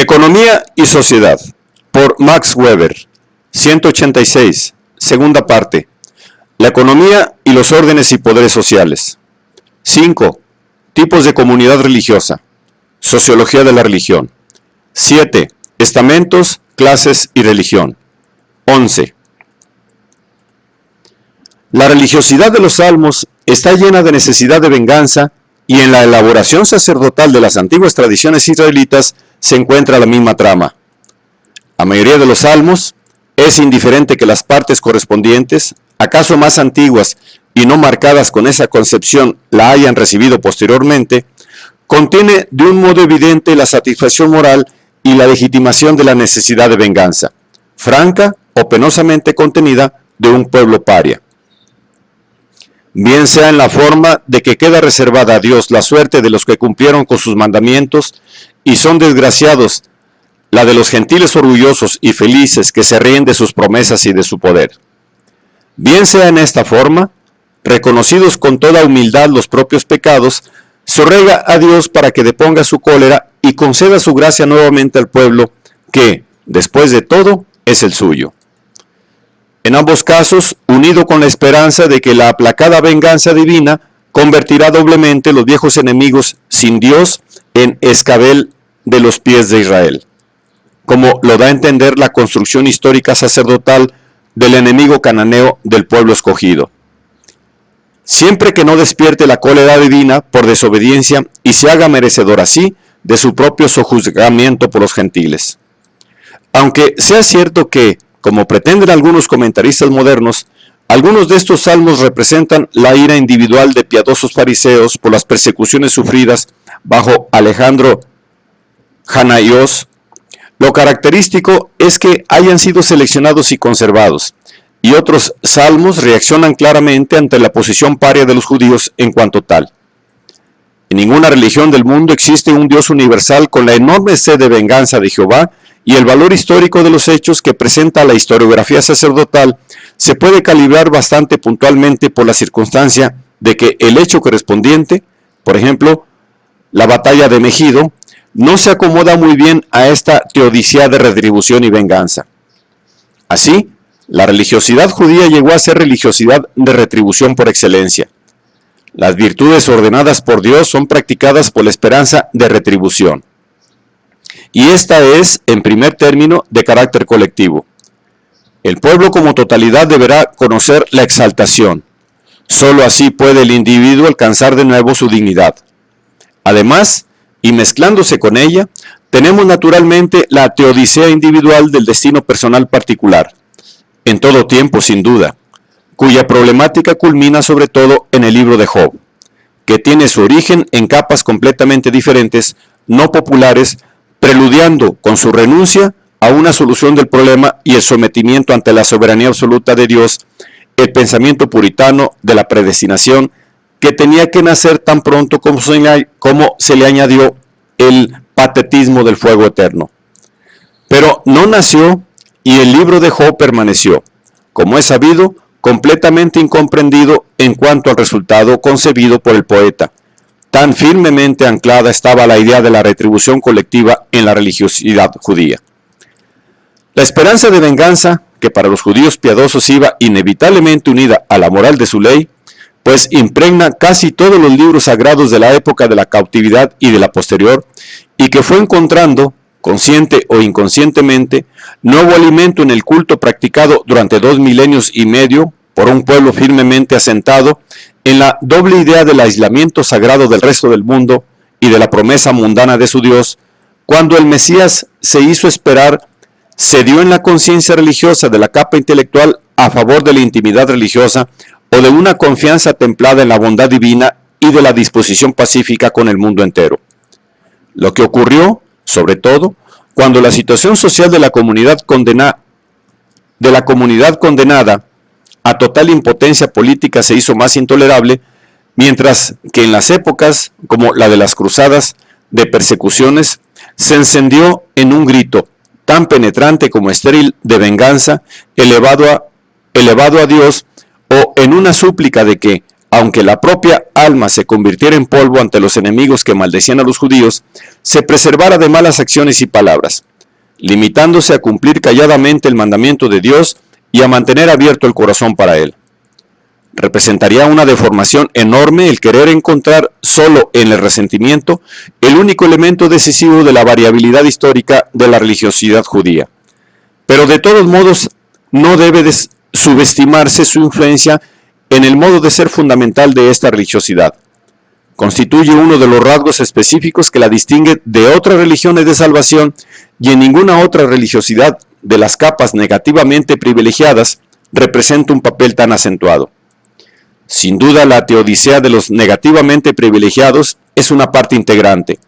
Economía y Sociedad, por Max Weber, 186, segunda parte. La economía y los órdenes y poderes sociales. 5. Tipos de comunidad religiosa. Sociología de la religión. 7. Estamentos, clases y religión. 11. La religiosidad de los salmos está llena de necesidad de venganza y en la elaboración sacerdotal de las antiguas tradiciones israelitas se encuentra la misma trama. La mayoría de los salmos es indiferente que las partes correspondientes, acaso más antiguas y no marcadas con esa concepción, la hayan recibido posteriormente, contiene de un modo evidente la satisfacción moral y la legitimación de la necesidad de venganza, franca o penosamente contenida de un pueblo paria. Bien sea en la forma de que queda reservada a Dios la suerte de los que cumplieron con sus mandamientos y son desgraciados, la de los gentiles orgullosos y felices que se ríen de sus promesas y de su poder. Bien sea en esta forma, reconocidos con toda humildad los propios pecados, se ruega a Dios para que deponga su cólera y conceda su gracia nuevamente al pueblo, que, después de todo, es el suyo. En ambos casos, unido con la esperanza de que la aplacada venganza divina convertirá doblemente los viejos enemigos sin Dios en escabel de los pies de Israel, como lo da a entender la construcción histórica sacerdotal del enemigo cananeo del pueblo escogido. Siempre que no despierte la cólera divina por desobediencia y se haga merecedor así de su propio sojuzgamiento por los gentiles. Aunque sea cierto que, como pretenden algunos comentaristas modernos, algunos de estos salmos representan la ira individual de piadosos fariseos por las persecuciones sufridas bajo Alejandro Hanaios, lo característico es que hayan sido seleccionados y conservados, y otros salmos reaccionan claramente ante la posición paria de los judíos en cuanto tal. En ninguna religión del mundo existe un Dios universal con la enorme sed de venganza de Jehová, y el valor histórico de los hechos que presenta la historiografía sacerdotal se puede calibrar bastante puntualmente por la circunstancia de que el hecho correspondiente, por ejemplo, la batalla de Megido, no se acomoda muy bien a esta teodicea de retribución y venganza. Así, la religiosidad judía llegó a ser religiosidad de retribución por excelencia. Las virtudes ordenadas por Dios son practicadas por la esperanza de retribución. Y esta es, en primer término, de carácter colectivo. El pueblo como totalidad deberá conocer la exaltación. Solo así puede el individuo alcanzar de nuevo su dignidad. Además, y mezclándose con ella, tenemos naturalmente la teodicea individual del destino personal particular, en todo tiempo sin duda, cuya problemática culmina sobre todo en el libro de Job, que tiene su origen en capas completamente diferentes, no populares, preludiando con su renuncia a una solución del problema y el sometimiento ante la soberanía absoluta de Dios, el pensamiento puritano de la predestinación que tenía que nacer tan pronto como se le añadió el patetismo del fuego eterno. Pero no nació y el libro de Job permaneció, como es sabido, completamente incomprendido en cuanto al resultado concebido por el poeta. Tan firmemente anclada estaba la idea de la retribución colectiva en la religiosidad judía. La esperanza de venganza, que para los judíos piadosos iba inevitablemente unida a la moral de su ley, pues impregna casi todos los libros sagrados de la época de la cautividad y de la posterior, y que fue encontrando, consciente o inconscientemente, nuevo alimento en el culto practicado durante 2 milenios y medio por un pueblo firmemente asentado en la doble idea del aislamiento sagrado del resto del mundo y de la promesa mundana de su Dios. Cuando el Mesías se hizo esperar, cedió en la conciencia religiosa de la capa intelectual a favor de la intimidad religiosa o de una confianza templada en la bondad divina y de la disposición pacífica con el mundo entero. Lo que ocurrió, sobre todo, cuando la situación social de la comunidad condenada a total impotencia política se hizo más intolerable, mientras que en las épocas, como la de las cruzadas de persecuciones, se encendió en un grito tan penetrante como estéril de venganza, elevado a Dios, o en una súplica de que, aunque la propia alma se convirtiera en polvo ante los enemigos que maldecían a los judíos, se preservara de malas acciones y palabras, limitándose a cumplir calladamente el mandamiento de Dios y a mantener abierto el corazón para él. Representaría una deformación enorme el querer encontrar solo en el resentimiento el único elemento decisivo de la variabilidad histórica de la religiosidad judía. Pero de todos modos, no debe subestimarse su influencia en el modo de ser fundamental de esta religiosidad. Constituye uno de los rasgos específicos que la distingue de otras religiones de salvación, y en ninguna otra religiosidad de las capas negativamente privilegiadas representa un papel tan acentuado. Sin duda, la teodicea de los negativamente privilegiados es una parte integrante,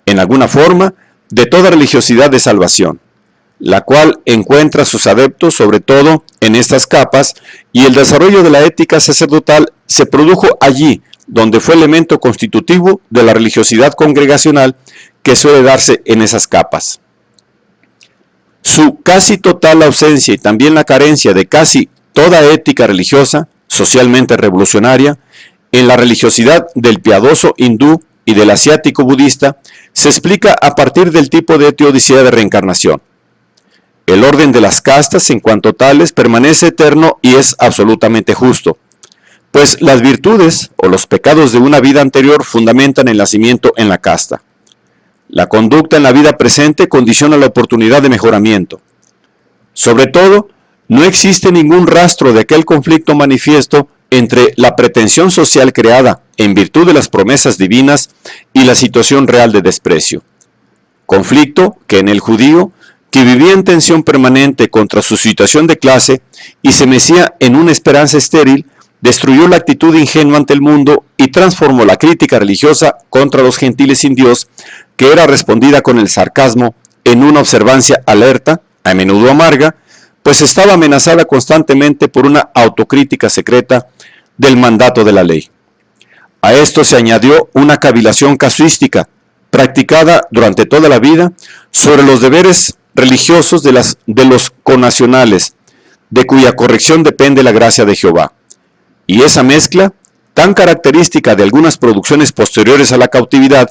en alguna forma, de toda religiosidad de salvación, la cual encuentra sus adeptos sobre todo en estas capas, y el desarrollo de la ética sacerdotal se produjo allí, donde fue elemento constitutivo de la religiosidad congregacional que suele darse en esas capas. Su casi total ausencia y también la carencia de casi toda ética religiosa, socialmente revolucionaria, en la religiosidad del piadoso hindú y del asiático budista, se explica a partir del tipo de teodicea de reencarnación. El orden de las castas en cuanto tales permanece eterno y es absolutamente justo, pues las virtudes o los pecados de una vida anterior fundamentan el nacimiento en la casta. La conducta en la vida presente condiciona la oportunidad de mejoramiento. Sobre todo, no existe ningún rastro de aquel conflicto manifiesto entre la pretensión social creada en virtud de las promesas divinas y la situación real de desprecio. Conflicto que en el judío, que vivía en tensión permanente contra su situación de clase y se mecía en una esperanza estéril, destruyó la actitud ingenua ante el mundo y transformó la crítica religiosa contra los gentiles sin Dios, que era respondida con el sarcasmo, en una observancia alerta, a menudo amarga, pues estaba amenazada constantemente por una autocrítica secreta del mandato de la ley. A esto se añadió una cavilación casuística, practicada durante toda la vida, sobre los deberes religiosos de los connacionales, de cuya corrección depende la gracia de Jehová. Y esa mezcla, tan característica de algunas producciones posteriores a la cautividad,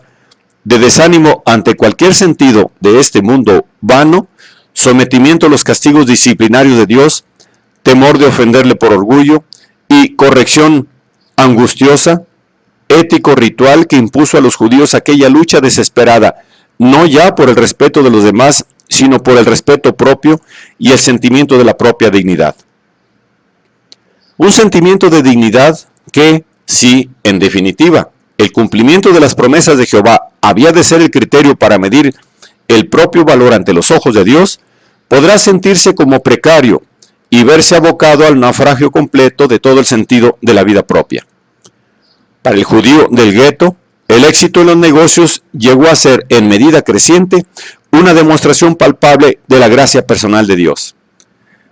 de desánimo ante cualquier sentido de este mundo vano, sometimiento a los castigos disciplinarios de Dios, temor de ofenderle por orgullo y corrección angustiosa, ético ritual que impuso a los judíos aquella lucha desesperada, no ya por el respeto de los demás, sino por el respeto propio y el sentimiento de la propia dignidad. Un sentimiento de dignidad que, si, en definitiva, el cumplimiento de las promesas de Jehová había de ser el criterio para medir el propio valor ante los ojos de Dios, podrá sentirse como precario y verse abocado al naufragio completo de todo el sentido de la vida propia. Para el judío del gueto, el éxito en los negocios llegó a ser, en medida creciente, una demostración palpable de la gracia personal de Dios.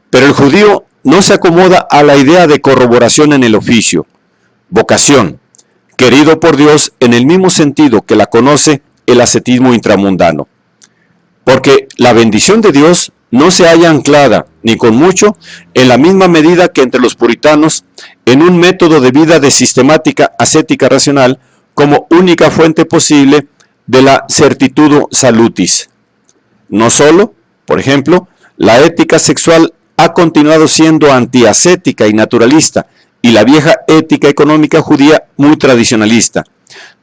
Pero el judío no se acomoda a la idea de corroboración en el oficio, vocación, querido por Dios en el mismo sentido que la conoce el ascetismo intramundano. Porque la bendición de Dios no se halla anclada, ni con mucho, en la misma medida que entre los puritanos, en un método de vida de sistemática ascética racional como única fuente posible de la certitudo salutis. No solo, por ejemplo, la ética sexual ha continuado siendo antiascética y naturalista, y la vieja ética económica judía muy tradicionalista,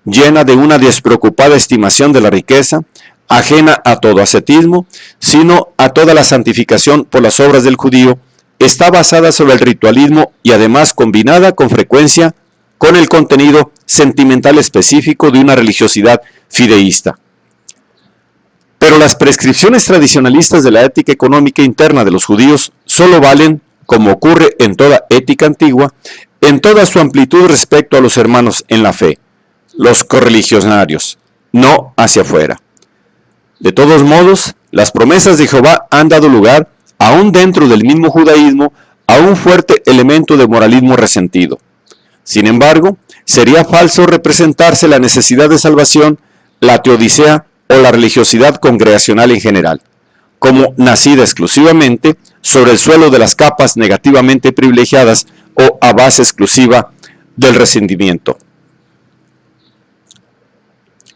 llena de una despreocupada estimación de la riqueza, ajena a todo ascetismo, sino a toda la santificación por las obras del judío, está basada sobre el ritualismo y además combinada con frecuencia con el contenido sentimental específico de una religiosidad fideísta. Pero las prescripciones tradicionalistas de la ética económica interna de los judíos solo valen, como ocurre en toda ética antigua, en toda su amplitud respecto a los hermanos en la fe, los correligionarios, no hacia afuera. De todos modos, las promesas de Jehová han dado lugar, aún dentro del mismo judaísmo, a un fuerte elemento de moralismo resentido. Sin embargo, sería falso representarse la necesidad de salvación, la teodicea o la religiosidad congregacional en general, como nacida exclusivamente sobre el suelo de las capas negativamente privilegiadas o a base exclusiva del resentimiento.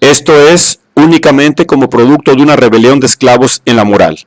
Esto es únicamente como producto de una rebelión de esclavos en la moral.